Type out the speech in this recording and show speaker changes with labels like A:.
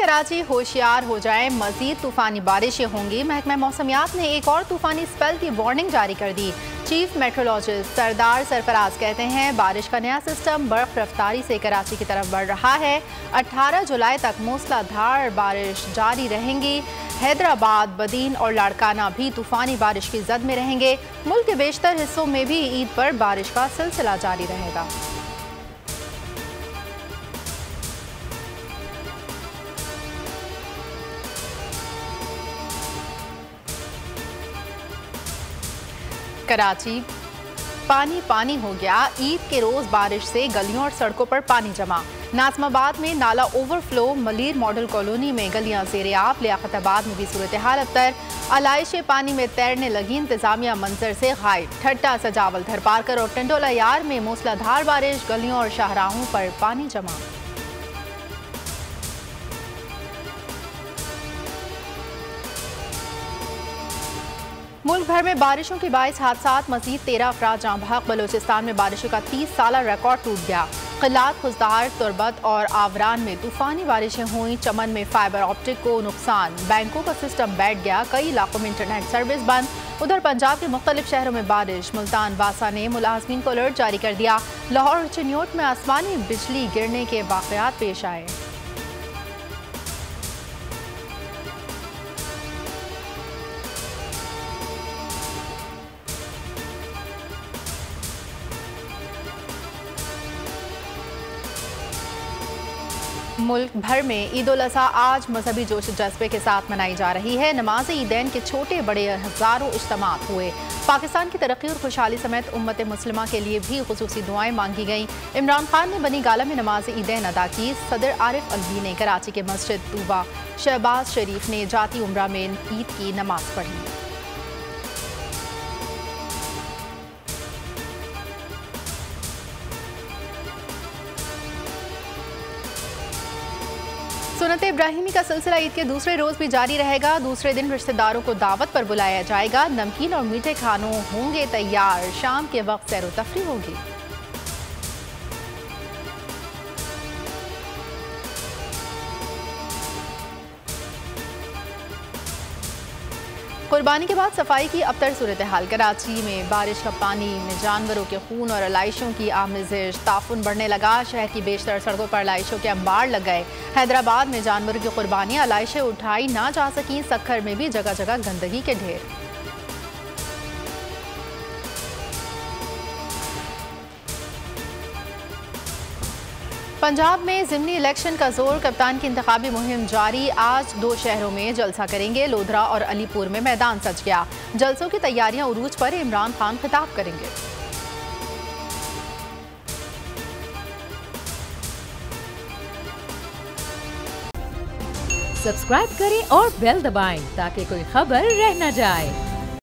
A: कराची होशियार हो जाए, मजीद तूफानी बारिशें होंगी। महकमा मौसमियात ने एक और तूफानी स्पेल की वार्निंग जारी कर दी। चीफ मेट्रोलॉजिस्ट सरदार सरफराज कहते हैं बारिश का नया सिस्टम बर्फ रफ्तारी से कराची की तरफ बढ़ रहा है। 18 जुलाई तक मूसलाधार बारिश जारी रहेंगी। हैदराबाद, बदीन और लाड़काना भी तूफानी बारिश की जद में रहेंगे। मुल्क के बेशतर हिस्सों में भी ईद पर बारिश का सिलसिला जारी रहेगा। कराची पानी पानी हो गया। ईद के रोज बारिश से गलियों और सड़कों पर पानी जमा। नाज़माबाद में नाला ओवरफ्लो, मलीर मॉडल कॉलोनी में गलियां ज़ेर-ए-आब, लियाकताबाद में भी सूरत हाल अबतर। आलाइशें पानी में तैरने लगी, इंतजामिया मंजर से गायब। ठट्टा, सजावल, धरपारकर और टंडोला यार में मूसलाधार बारिश, गलियों और शाहराहों पर पानी जमा। मुल्क भर में बारिशों के बाइस हादसात, मजीद 13 अफराद जाँ बहक। बलोचिस्तान में बारिशों का 30 साला रिकॉर्ड टूट गया। किलात, खुजदार, तुरबत और आवरान में तूफानी बारिशें हुई। चमन में फाइबर ऑप्टिक को नुकसान, बैंकों का सिस्टम बैठ गया। कई इलाकों में इंटरनेट सर्विस बंद। उधर पंजाब के मुख्तलिफ शहरों में बारिश। मुल्तान वासा ने मुलाजमीन को अलर्ट जारी कर दिया। लाहौर और चिन्योट में आसमानी बिजली गिरने के वाकयात पेश आए। मुल्क भर में ईद उल अज़हा आज मजहबी जोश जज्बे के साथ मनाई जा रही है। नमाज ईदैन के छोटे बड़े हज़ारों इज्तिमात हुए। पाकिस्तान की तरक्की और खुशहाली समेत उम्मत मुस्लिमा के लिए भी खुसूसी दुआएं मांगी गईं। इमरान खान ने बनी गाला में नमाज ईदैन अदा की। सदर आरिफ अलवी ने कराची के मस्जिद तूबा शहबाज शरीफ ने जाती उम्रा में ईद की नमाज पढ़ी। सुन्नत इब्राहिमी का सिलसिला ईद के दूसरे रोज भी जारी रहेगा। दूसरे दिन रिश्तेदारों को दावत पर बुलाया जाएगा। नमकीन और मीठे खानों होंगे तैयार। शाम के वक्त सैर व तफरीह होगी। कुर्बानी के बाद सफाई की अबतर सूरत हाल। कराची में बारिश का पानी में जानवरों के खून और आलाइशों की आमेज़श, ताफुन बढ़ने लगा। शहर की बेशतर सड़कों पर आलाइशों के अंबार लग गए। हैदराबाद में जानवरों की कुर्बानी, आलाइशें उठाई ना जा सकी। सक्खर में भी जगह जगह गंदगी के ढेर। पंजाब में ज़िमनी इलेक्शन का जोर। कप्तान की इंतखाबी मुहिम जारी। आज 2 शहरों में जलसा करेंगे। लोधरा और अलीपुर में मैदान सज गया। जलसों की तैयारियां उरूज पर। इमरान खान खिताब करेंगे।
B: सब्सक्राइब करें और बेल दबाएं ताकि कोई खबर रह न जाए।